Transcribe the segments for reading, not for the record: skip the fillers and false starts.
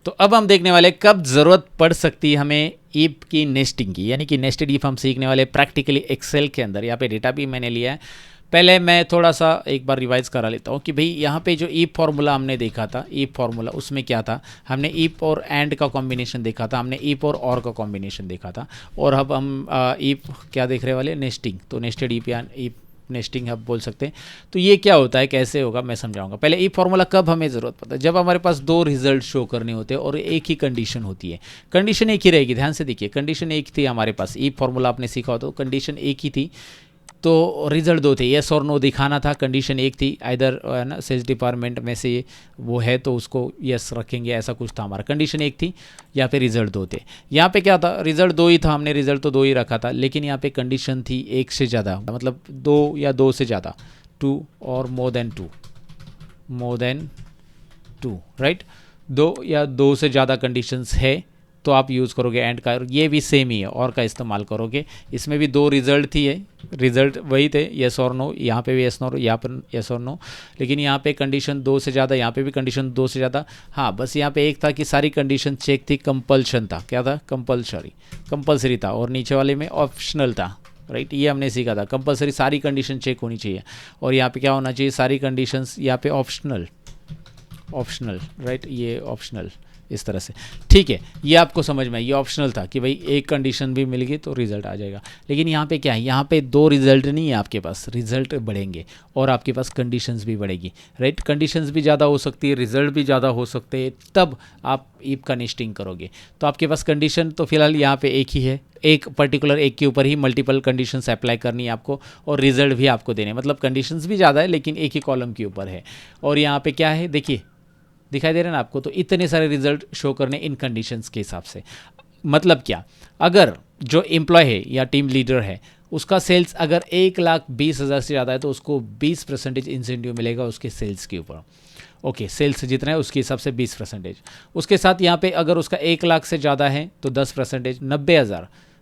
तो अब हम देखने वाले कब ज़रूरत पड़ सकती है हमें ईफ की नेस्टिंग की, यानी कि नेस्टेड ईफ हम सीखने वाले प्रैक्टिकली एक्सेल के अंदर। यहाँ पे डेटा भी मैंने लिया है। पहले मैं थोड़ा सा एक बार रिवाइज करा लेता हूँ कि भाई यहाँ पे जो ईफ फार्मूला हमने देखा था, ईफ फार्मूला उसमें क्या था, हमने ईफ और एंड का कॉम्बिनेशन देखा था, हमने ईफ और का कॉम्बिनेशन देखा था। और अब हम ईफ क्या देख रहे वाले, नेस्टिंग। तो नेस्टेड ईफ या ईफ नेस्टिंग आप बोल सकते हैं। तो ये क्या होता है, कैसे होगा, मैं समझाऊंगा। पहले ईफ फार्मूला कब हमें ज़रूरत पड़ता है, जब हमारे पास दो रिजल्ट शो करने होते हैं और एक ही कंडीशन होती है। कंडीशन एक ही रहेगी, ध्यान से देखिए, कंडीशन एक थी हमारे पास। ईफ फार्मूला आपने सीखा हो तो कंडीशन एक ही थी, तो रिजल्ट दो थे, येस और नो दिखाना था। कंडीशन एक थी, आइदर है ना सेल्स डिपार्टमेंट में से वो है तो उसको येस रखेंगे, ऐसा कुछ था हमारा। कंडीशन एक थी, या फिर रिजल्ट दो थे। यहाँ पे क्या था, रिजल्ट दो ही था, हमने रिजल्ट तो दो ही रखा था, लेकिन यहाँ पे कंडीशन थी एक से ज़्यादा, मतलब दो या दो से ज़्यादा, टू और मोर देन टू, राइट। दो या दो से ज़्यादा कंडीशंस है तो आप यूज़ करोगे एंड का। ये भी सेम ही है, और का इस्तेमाल करोगे। इसमें भी दो रिजल्ट थी, है रिजल्ट वही थे, येस और नो। यहाँ पे भी येस नो, यहाँ पर येस और नो, लेकिन यहाँ पे कंडीशन दो से ज़्यादा, यहाँ पे भी कंडीशन दो से ज़्यादा। हाँ, बस यहाँ पे एक था कि सारी कंडीशन चेक थी, कंपल्शन था। क्या था, कंपल्सरी था, और नीचे वाले में ऑप्शनल था, राइट। ये हमने सीखा था, कंपल्सरी सारी कंडीशन चेक होनी चाहिए, और यहाँ पे क्या होना चाहिए, सारी कंडीशंस यहाँ पे ऑप्शनल, राइट, ये ऑप्शनल, इस तरह से। ठीक है, ये आपको समझ में, ये ऑप्शनल था कि भाई एक कंडीशन भी मिल गई तो रिजल्ट आ जाएगा। लेकिन यहाँ पे क्या है, यहाँ पे दो रिजल्ट नहीं है आपके पास, रिजल्ट बढ़ेंगे और आपके पास कंडीशंस भी बढ़ेगी, राइट। कंडीशंस भी ज़्यादा हो सकती है, रिजल्ट भी ज़्यादा हो सकते हैं, तब आप ईफ का नेस्टिंग करोगे। तो आपके पास कंडीशन तो फिलहाल यहाँ पे एक ही है, एक पर्टिकुलर एक के ऊपर ही मल्टीपल कंडीशंस अप्लाई करनी है आपको, और रिजल्ट भी आपको देने, मतलब कंडीशंस भी ज़्यादा है लेकिन एक ही कॉलम के ऊपर है। और यहाँ पे क्या है, देखिए दिखाई दे रहा है ना आपको, तो इतने सारे रिजल्ट शो करने इन कंडीशंस के हिसाब से। मतलब क्या, अगर जो एम्प्लॉय है या टीम लीडर है उसका सेल्स अगर 1,20,000 से ज़्यादा है तो उसको 20% इंसेंटिव मिलेगा उसके सेल्स के ऊपर। ओके, सेल्स जितना है उसके हिसाब से 20%। उसके साथ यहाँ पे अगर उसका 1,00,000 से ज़्यादा है तो 10%,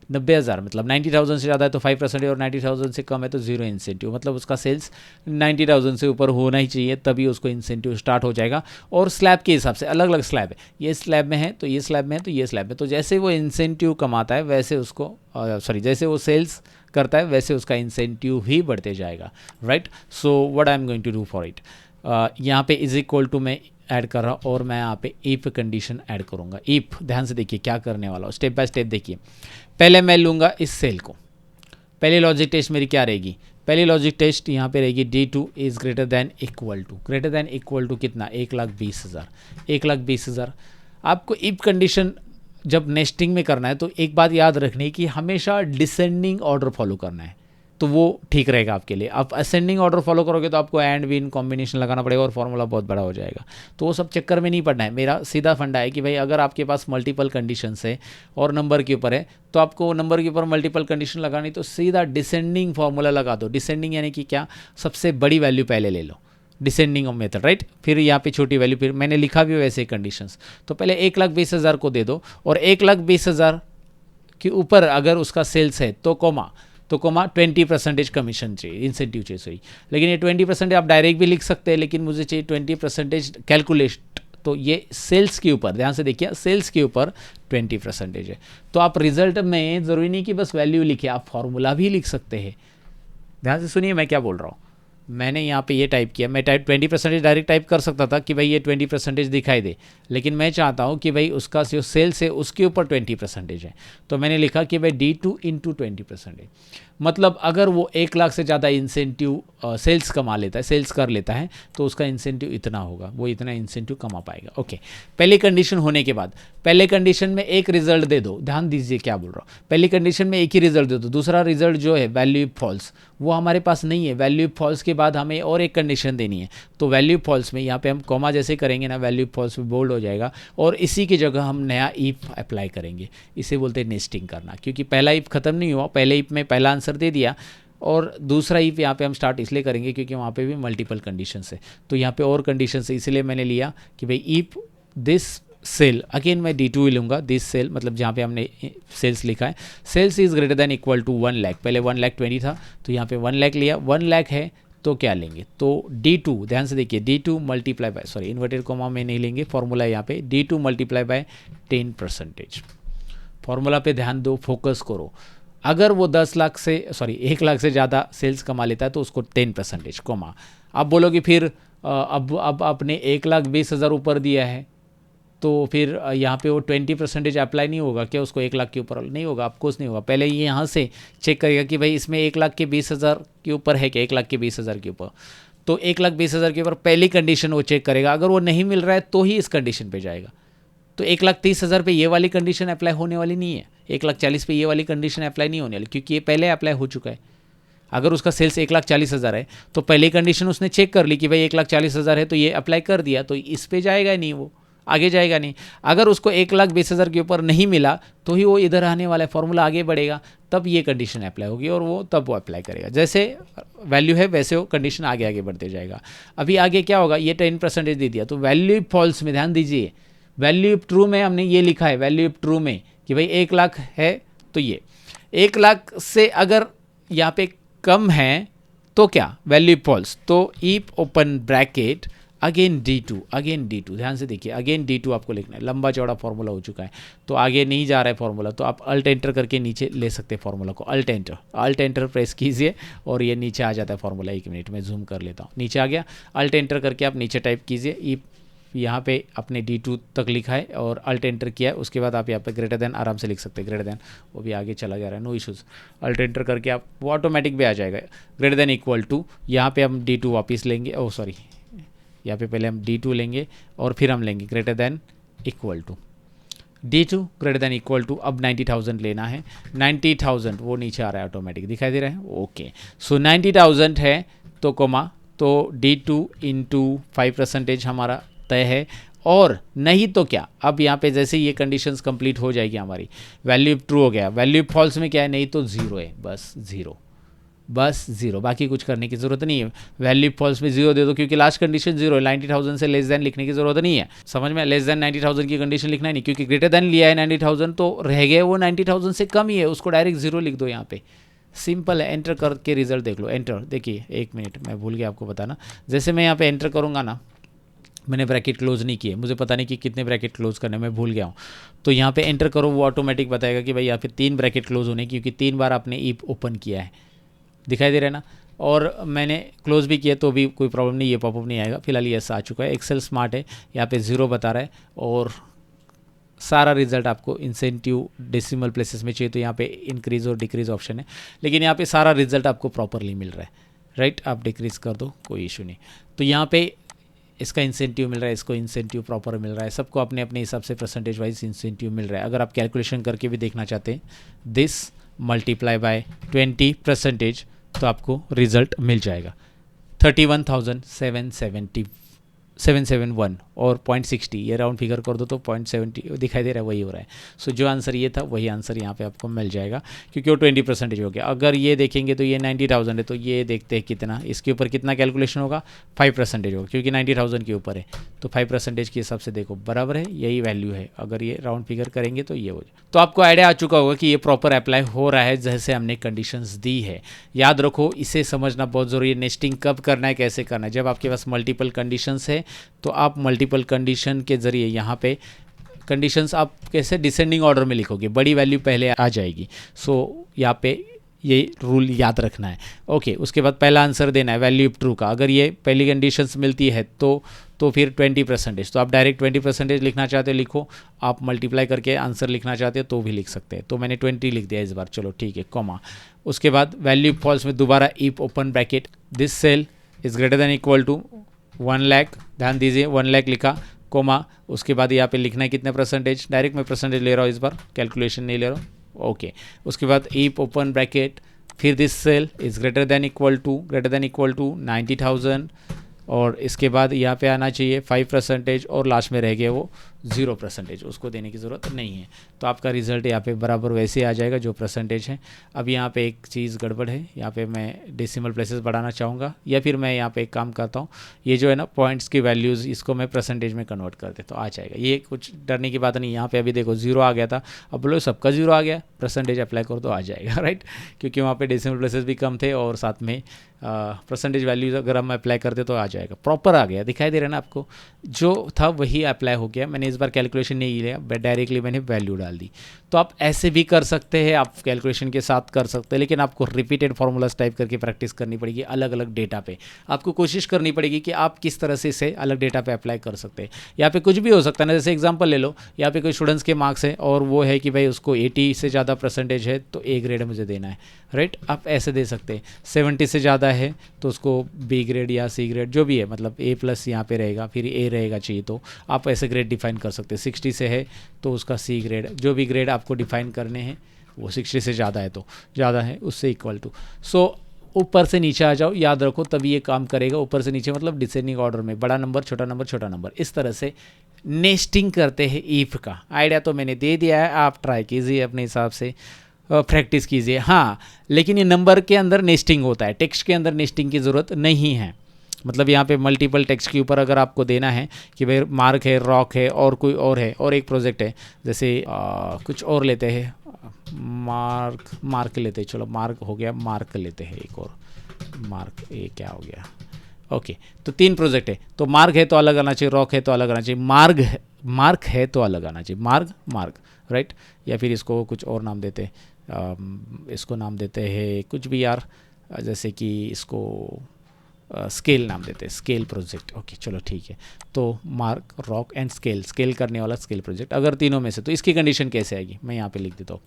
90,000 मतलब 90,000 से ज़्यादा है तो 5%, और 90,000 से कम है तो 0 इंसेंटिव। मतलब उसका सेल्स 90,000 से ऊपर होना ही चाहिए, तभी उसको इंसेंटिव स्टार्ट हो जाएगा। और स्लैब के हिसाब से अलग अलग स्लैब है, ये स्लैब में है तो ये स्लैब में है तो ये स्लैब में, तो जैसे वो इंसेंटिव कमाता है वैसे उसको जैसे वो सेल्स करता है वैसे उसका इंसेंटिव भी बढ़ते जाएगा, right. So what I am going to do for it, यहाँ पे इज इक्वल टू मैं ऐड कर रहा हूँ, और मैं यहाँ पे इफ कंडीशन ऐड करूँगा। इफ, ध्यान से देखिए क्या करने वाला हूँ, स्टेप बाय स्टेप देखिए। पहले मैं लूँगा इस सेल को, पहली लॉजिक टेस्ट मेरी क्या रहेगी, पहली लॉजिक टेस्ट यहाँ पे रहेगी D2 is greater than equal to कितना, 1,20,000, 1,20,000। आपको इफ कंडीशन जब नेस्टिंग में करना है तो एक बात याद रखनी है कि हमेशा डिसेंडिंग ऑर्डर फॉलो करना है, तो वो ठीक रहेगा आपके लिए। आप असेंडिंग ऑर्डर फॉलो करोगे तो आपको एंड विन कॉम्बिनेशन लगाना पड़ेगा और फॉर्मूला बहुत बड़ा हो जाएगा, तो वो सब चक्कर में नहीं पड़ना है। मेरा सीधा फंडा है कि भाई अगर आपके पास मल्टीपल कंडीशंस है और नंबर के ऊपर है तो आपको नंबर के ऊपर मल्टीपल कंडीशन लगानी, तो सीधा डिसेंडिंग फार्मूला लगा दो। डिसेंडिंग यानी कि क्या, सबसे बड़ी वैल्यू पहले ले लो, डिसेंडिंग ऑफ मेथड, राइट। फिर यहाँ पे छोटी वैल्यू, फिर मैंने लिखा भी वैसे कंडीशंस। तो पहले 1,20,000 को दे दो, और 1,20,000 के ऊपर अगर उसका सेल्स है तो कोमा 20% कमीशन चाहिए, इंसेंटिव चाहिए, सही। लेकिन ये 20% आप डायरेक्ट भी लिख सकते हैं, लेकिन मुझे चाहिए 20% कैलकुलेट, तो ये सेल्स के ऊपर, ध्यान से देखिए, सेल्स के ऊपर 20% है। तो आप रिजल्ट में ज़रूरी नहीं कि बस वैल्यू लिखे, आप फॉर्मूला भी लिख सकते हैं। ध्यान से सुनिए मैं क्या बोल रहा हूँ। मैंने यहाँ पे ये टाइप किया, मैं 20% डायरेक्ट टाइप कर सकता था कि भाई ये 20% दिखाई दे, लेकिन मैं चाहता हूँ कि भाई उसका जो सेल्स है उसके ऊपर 20% है, तो मैंने लिखा कि भाई D2 इंटू 20%। मतलब अगर वो 1,00,000 से ज़्यादा इंसेंटिव सेल्स कमा लेता है, सेल्स कर लेता है, तो उसका इंसेंटिव इतना होगा, वो इतना इंसेंटिव कमा पाएगा। ओके, पहली कंडीशन होने के बाद पहले कंडीशन में एक रिजल्ट दे दो, ध्यान दीजिए क्या बोल रहा हूँ। पहली कंडीशन में एक ही रिजल्ट दे दो, दूसरा रिजल्ट जो है वैल्यू फॉल्स, वो हमारे पास नहीं है। वैल्यू फॉल्स के बाद हमें और एक कंडीशन देनी है, तो वैल्यू फॉल्स में यहाँ पे हम कॉमा जैसे करेंगे ना, वैल्यू फॉल्स में बोल्ड हो जाएगा, और इसी की जगह हम नया इफ अप्लाई करेंगे। इसे बोलते हैं नेस्टिंग करना, क्योंकि पहला इफ खत्म नहीं हुआ, पहले इफ में पहला आंसर दे दिया, और दूसरा इफ यहाँ पे हम स्टार्ट इसलिए करेंगे क्योंकि वहाँ पे भी मल्टीपल कंडीशंस है, तो यहाँ पे और कंडीशंस है, इसलिए मैंने लिया कि भाई इफ दिस सेल, अगेन मैं D2 ही लूँगा, दिस सेल मतलब जहाँ पे हमने सेल्स लिखा है, sales is greater than equal to 1,00,000, पहले 1,20,000 था तो यहाँ पे 1,00,000 लिया, 1,00,000 है तो क्या लेंगे, तो D2, ध्यान से देखिए, D2 multiply by, sorry inverted coma में नहीं लेंगे, फॉर्मूला यहाँ पे D2 मल्टीप्लाई बाय 10%। फॉर्मूला पे ध्यान दो, फोकस करो। अगर वो 10 लाख से, सॉरी 1 लाख से ज़्यादा सेल्स कमा लेता है तो उसको 10% कोमा। आप बोलोगे फिर अब आपने 1,20,000 ऊपर दिया है तो फिर यहाँ पे वो 20% अप्लाई नहीं होगा क्या, उसको 1 लाख के ऊपर नहीं होगा, ऑफकोर्स नहीं होगा। पहले ये यहाँ से चेक करेगा कि भाई इसमें 1,20,000 के ऊपर है क्या, 1,20,000 के ऊपर, तो 1,20,000 के ऊपर पहली कंडीशन वो चेक करेगा। अगर वो नहीं मिल रहा है तो ही इस कंडीशन पे जाएगा। तो 1,30,000 पे ये वाली कंडीशन अप्लाई होने वाली नहीं है, 1,40,000 पे ये वाली कंडीशन अप्लाई नहीं होने वाली, क्योंकि ये पहले अप्लाई हो चुका है। अगर उसका सेल्स 1,40,000 है तो पहले कंडीशन उसने चेक कर ली कि भाई 1,40,000 है, तो ये अप्लाई कर दिया, तो इस पे जाएगा नहीं, वो आगे जाएगा नहीं। अगर उसको 1,20,000 के ऊपर नहीं मिला तो ही वो इधर आने वाला है, फॉर्मूला आगे बढ़ेगा, तब ये कंडीशन अप्लाई होगी और वो तब वो अप्लाई करेगा। जैसे वैल्यू है वैसे वो कंडीशन आगे आगे बढ़ते जाएगा। अभी आगे क्या होगा, ये 10% दे दिया, तो वैल्यू फॉल्स में ध्यान दीजिए, वैल्यू ट्रू में हमने ये लिखा है, वैल्यू ट्रू में कि भाई 1 लाख है, तो ये 1 लाख से अगर यहाँ पे कम है तो क्या, वैल्यू फॉल्स। तो if open bracket again D2, ध्यान से देखिए, अगेन D2 आपको लिखना है। लंबा चौड़ा फॉर्मूला हो चुका है तो आगे नहीं जा रहा है फॉर्मूला, तो आप अल्ट एंटर करके नीचे ले सकते हैं फॉर्मूला को। अल्ट एंटर प्रेस कीजिए और ये नीचे आ जाता है फॉर्मूला। 1 मिनट में जूम कर लेता हूँ, नीचे आ गया। अल्ट एंटर करके आप नीचे टाइप कीजिए, ईफ यहाँ पे अपने D2 तक लिखा है और अल्ट एंटर किया है, उसके बाद आप यहाँ पे ग्रेटर देन आराम से लिख सकते हैं, ग्रेटर देन, वो भी आगे चला जा रहा है, नो इश्यूज़। अल्ट एंटर करके आप वो ऑटोमेटिक भी आ जाएगा। ग्रेटर देन इक्वल टू, यहाँ पे हम D2 वापस लेंगे, ओ सॉरी यहाँ पे पहले हम D2 लेंगे और फिर हम लेंगे greater than equal to, D2 greater than equal to. अब 90,000 लेना है, 90,000 वो नीचे आ रहा है, ऑटोमेटिक दिखाई दे रहा है, ओके। सो 90,000 है तो कोमा, तो D2 इंटू 5% हमारा तय है। और नहीं तो क्या, अब यहाँ पे जैसे ये कंडीशंस कंप्लीट हो जाएगी हमारी, वैल्यू ट्रू हो गया, वैल्यू फॉल्स में क्या है, नहीं तो 0 है, बस 0, बाकी कुछ करने की ज़रूरत नहीं है। वैल्यू फॉल्स में 0 दे दो, क्योंकि लास्ट कंडीशन 0 है, 90,000 से लेस देन लिखने की ज़रूरत नहीं है। समझ में, लेस देन 90,000 की कंडीशन लिखना ही नहीं, क्योंकि ग्रेटर देन लिया है 90,000 तो रह गए वो 90,000 से कम ही है, उसको डायरेक्ट 0 लिख दो यहाँ पे, सिंपल है। एंटर करके रिजल्ट देख लो, एंटर देखिए, 1 मिनट मैं भूल गया आपको बताना। जैसे मैं यहाँ पे एंटर करूँगा ना, मैंने ब्रैकेट क्लोज नहीं किए, मुझे पता नहीं कि कितने ब्रैकेट क्लोज करने, मैं भूल गया हूँ। तो यहाँ पे एंटर करो, वो ऑटोमेटिक बताएगा कि भाई यहाँ पे 3 ब्रैकेट क्लोज होने, क्योंकि 3 बार आपने ईप ओपन किया है, दिखाई दे रहा है ना। और मैंने क्लोज भी किया तो भी कोई प्रॉब्लम नहीं, ये पॉपअप नहीं आएगा। फिलहाल ये आ चुका है। एक्सेल स्मार्ट है, यहाँ पे 0 बता रहा है और सारा रिजल्ट आपको इंसेंटिव डेसिमल प्लेसेस में चाहिए तो यहाँ पे इंक्रीज और डिक्रीज ऑप्शन है, लेकिन यहाँ पे सारा रिजल्ट आपको प्रॉपरली मिल रहा है, राइट। आप डिक्रीज कर दो, कोई इशू नहीं। तो यहाँ पे इसका इंसेंटिव मिल रहा है, इसको इंसेंटिव प्रॉपर मिल रहा है, सबको अपने अपने हिसाब से परसेंटेज वाइज इंसेंटिव मिल रहा है। अगर आप कैलकुलेशन करके भी देखना चाहते हैं, दिस मल्टीप्लाई बाय 20% तो आपको रिजल्ट मिल जाएगा 31,771 और 0.60, ये राउंड फिगर कर दो तो 0.70 दिखाई दे रहा है, वही हो रहा है। सो जो आंसर ये था वही आंसर यहाँ पे आपको मिल जाएगा, क्योंकि वो 20% हो गया। अगर ये देखेंगे तो ये 90,000 है, तो ये देखते हैं कितना, इसके ऊपर कितना कैलकुलेशन होगा, 5% होगा, क्योंकि 90,000 के ऊपर है तो 5% के हिसाब से देखो बराबर है, यही वैल्यू है। अगर ये राउंड फिगर करेंगे तो ये हो जाए। तो आपको आइडिया आ चुका होगा कि ये प्रॉपर अप्लाई हो रहा है जैसे हमने कंडीशंस दी है। याद रखो, इसे समझना बहुत ज़रूरी है। नेस्टिंग कब करना है, कैसे करना है, जब आपके पास मल्टीपल कंडीशंस है तो आप मल्टीपल कंडीशन के ज़रिए यहाँ पे कंडीशंस आप कैसे डिसेंडिंग ऑर्डर में लिखोगे, बड़ी वैल्यू पहले आ जाएगी। सो यहाँ पे ये रूल याद रखना है, ओके। उसके बाद पहला आंसर देना है वैल्यू ट्रू का। अगर ये पहली कंडीशंस मिलती है तो फिर 20%, तो आप डायरेक्ट 20% लिखना चाहते हो लिखो, आप मल्टीप्लाई करके आंसर लिखना चाहते हो तो भी लिख सकते हैं। तो मैंने 20 लिख दिया इस बार, चलो ठीक है, कॉमा। उसके बाद वैल्यू फॉल्स में दोबारा if open bracket, this cell is greater than equal to 1 lakh, ध्यान दीजिए 1 लाख लिखा, कोमा। उसके बाद यहाँ पे लिखना है कितने परसेंटेज, डायरेक्ट मैं परसेंटेज ले रहा हूँ इस बार, कैलकुलेशन नहीं ले रहा हूँ, ओके। उसके बाद इफ ओपन ब्रैकेट, फिर this cell is greater than equal to 90,000 और इसके बाद यहाँ पे आना चाहिए 5% और लास्ट में रह गए वो 0%, उसको देने की ज़रूरत नहीं है। तो आपका रिजल्ट यहाँ पे बराबर वैसे आ जाएगा जो परसेंटेज है। अब यहाँ पे एक चीज़ गड़बड़ है, यहाँ पे मैं डेसिमल प्लेसेस बढ़ाना चाहूँगा, या फिर मैं यहाँ पे एक काम करता हूँ, ये जो है ना पॉइंट्स की वैल्यूज़ इसको मैं परसेंटेज में कन्वर्ट कर देता हूँ, आ जाएगा। ये कुछ डरने की बात नहीं। यहाँ पे अभी देखो 0 आ गया था, अब बोलो सबका 0 आ गया, परसेंटेज अप्लाई कर दो, आ जाएगा राइट, क्योंकि वहाँ पे डेसिमल प्लेसेस भी कम थे और साथ में परसेंटेज वैल्यूज अगर हम अप्लाई करते तो आ जाएगा, प्रॉपर आ गया। दिखाई दे रहा है ना आपको, जो था वही अप्लाई हो गया। मैंने इस बार कैलकुलेशन नहीं लिया, डायरेक्टली मैंने वैल्यू डाल दी। तो आप ऐसे भी कर सकते हैं, आप कैलकुलेशन के साथ कर सकते हैं, लेकिन आपको रिपीटेड फार्मूलाज टाइप करके प्रैक्टिस करनी पड़ेगी अलग अलग डेटा पे। आपको कोशिश करनी पड़ेगी कि आप किस तरह से इसे अलग डेटा पे अप्लाई कर सकते हैं। यहाँ पे कुछ भी हो सकता है ना, जैसे एग्जांपल ले लो, यहाँ पे कोई स्टूडेंट्स के मार्क्स है और वो है कि भाई उसको 80 से ज़्यादा परसेंटेज है तो ए ग्रेड मुझे देना है, राइट। आप ऐसे दे सकते हैं। 70 से ज़्यादा है तो उसको बी ग्रेड या सी ग्रेड जो भी है, मतलब ए प्लस यहाँ पे रहेगा, फिर ए रहेगा चाहिए तो आप ऐसे ग्रेड डिफाइन कर सकते हैं। 60 से है तो उसका सी ग्रेड, जो भी ग्रेड आपको डिफाइन करने हैं वो 60 से ज़्यादा है तो ज़्यादा है उससे इक्वल टू। सो ऊपर से नीचे आ जाओ, याद रखो तभी ये काम करेगा। ऊपर से नीचे मतलब डिसेंडिंग ऑर्डर में, बड़ा नंबर छोटा नंबर छोटा नंबर, इस तरह से नेस्टिंग करते हैं ईफ का। आइडिया तो मैंने दे दिया है, आप ट्राई कीजिए अपने हिसाब से, प्रैक्टिस कीजिए। हाँ, लेकिन ये नंबर के अंदर नेस्टिंग होता है, टेक्स्ट के अंदर नेस्टिंग की ज़रूरत नहीं है। मतलब यहाँ पे मल्टीपल टेक्स्ट के ऊपर अगर आपको देना है कि भाई मार्क है, रॉक है और कोई और है और एक प्रोजेक्ट है, जैसे कुछ और लेते हैं, मार्क लेते हैं, चलो मार्क हो गया, मार्क लेते हैं एक और, मार्क ये क्या हो गया, ओके। तो 3 प्रोजेक्ट है, तो मार्क है तो अलग आना चाहिए, रॉक है तो अलग आना चाहिए, मार्क है तो अलग आना चाहिए, मार्क राइट। या फिर इसको कुछ और नाम देते हैं, इसको नाम देते हैं कुछ भी यार, जैसे कि इसको स्केल नाम देते हैं, स्केल प्रोजेक्ट, ओके चलो ठीक है। तो मार्क, रॉक एंड स्केल करने वाला स्केल प्रोजेक्ट, अगर तीनों में से, तो इसकी कंडीशन कैसे आएगी मैं यहाँ पे लिख देता हूँ।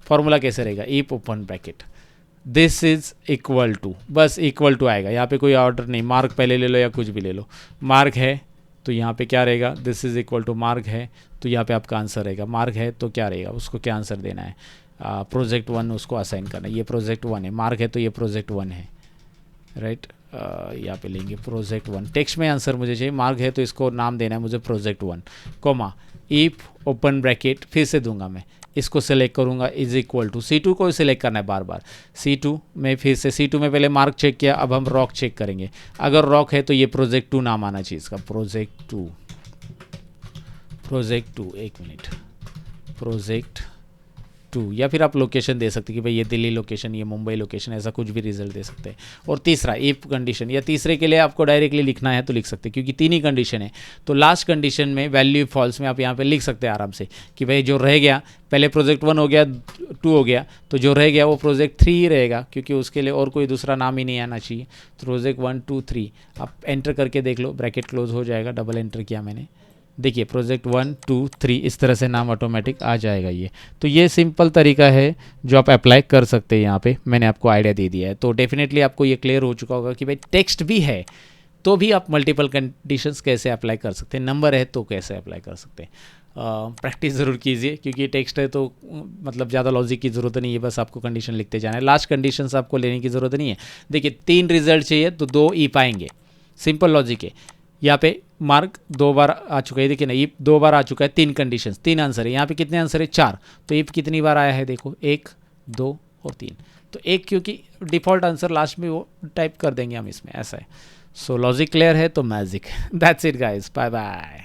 फॉर्मूला कैसे रहेगा, if open bracket this is equal to, बस इक्वल टू आएगा, यहाँ पे कोई ऑर्डर नहीं, मार्क पहले ले लो या कुछ भी ले लो। मार्क है तो यहाँ पे क्या रहेगा, this is equal to mark है, तो यहाँ पे आपका आंसर रहेगा। मार्क है तो क्या रहेगा, उसको क्या आंसर देना है, प्रोजेक्ट 1 उसको असाइन करना है। ये प्रोजेक्ट 1 है, मार्क है तो ये प्रोजेक्ट 1 है, राइट। यहाँ पे लेंगे प्रोजेक्ट 1, टेक्स्ट में आंसर मुझे चाहिए, मार्क है तो इसको नाम देना है मुझे project 1, comma if open bracket, फिर से दूंगा मैं, इसको सेलेक्ट करूंगा, इज इक्वल टू C2 को सिलेक्ट करना है बार बार। C2 में फिर से, C2 में पहले मार्क चेक किया, अब हम रॉक चेक करेंगे। अगर रॉक है तो ये प्रोजेक्ट 2 नाम आना चाहिए इसका, प्रोजेक्ट 2, एक मिनट, प्रोजेक्ट 2, या फिर आप लोकेशन दे सकते हैं कि भाई ये दिल्ली लोकेशन, ये मुंबई लोकेशन, ऐसा कुछ भी रिजल्ट दे सकते हैं। और तीसरा इफ कंडीशन, या तीसरे के लिए आपको डायरेक्टली लिखना है तो लिख सकते हैं, क्योंकि 3 ही कंडीशन है। तो लास्ट कंडीशन में वैल्यू फॉल्स में आप यहाँ पे लिख सकते हैं आराम से कि भाई जो रह गया, पहले प्रोजेक्ट 1 हो गया, 2 हो गया, तो जो रह गया वो प्रोजेक्ट 3 ही रहेगा, क्योंकि उसके लिए और कोई दूसरा नाम ही नहीं आना चाहिए। तो प्रोजेक्ट 1 2 3 आप एंटर करके देख लो, ब्रैकेट क्लोज हो जाएगा, डबल एंटर किया मैंने, देखिए प्रोजेक्ट 1 2 3 इस तरह से नाम ऑटोमेटिक आ जाएगा ये। तो ये सिंपल तरीका है जो आप अप्लाई कर सकते हैं, यहाँ पे मैंने आपको आइडिया दे दिया है। तो डेफिनेटली आपको ये क्लियर हो चुका होगा कि भाई टेक्स्ट भी है तो भी आप मल्टीपल कंडीशंस कैसे अप्लाई कर सकते हैं, नंबर है तो कैसे अप्लाई कर सकते हैं। प्रैक्टिस ज़रूर कीजिए, क्योंकि टेक्स्ट है तो मतलब ज़्यादा लॉजिक की ज़रूरत नहीं है, बस आपको कंडीशन लिखते जाना है, लास्ट कंडीशंस आपको लेने की ज़रूरत नहीं है। देखिए 3 रिजल्ट चाहिए तो 2 ई पाएंगे, सिंपल लॉजिक है। यहाँ पे मार्क 2 बार आ चुका है, देखिए ना ये 2 बार आ चुका है, 3 कंडीशंस, 3 आंसर है। यहाँ पे कितने आंसर है, 4, तो ये कितनी बार आया है देखो, 1 2 और 3, तो 1 क्योंकि डिफ़ॉल्ट आंसर लास्ट में वो टाइप कर देंगे हम इसमें, ऐसा है। सो लॉजिक क्लियर है तो magic. That's it guys, bye bye.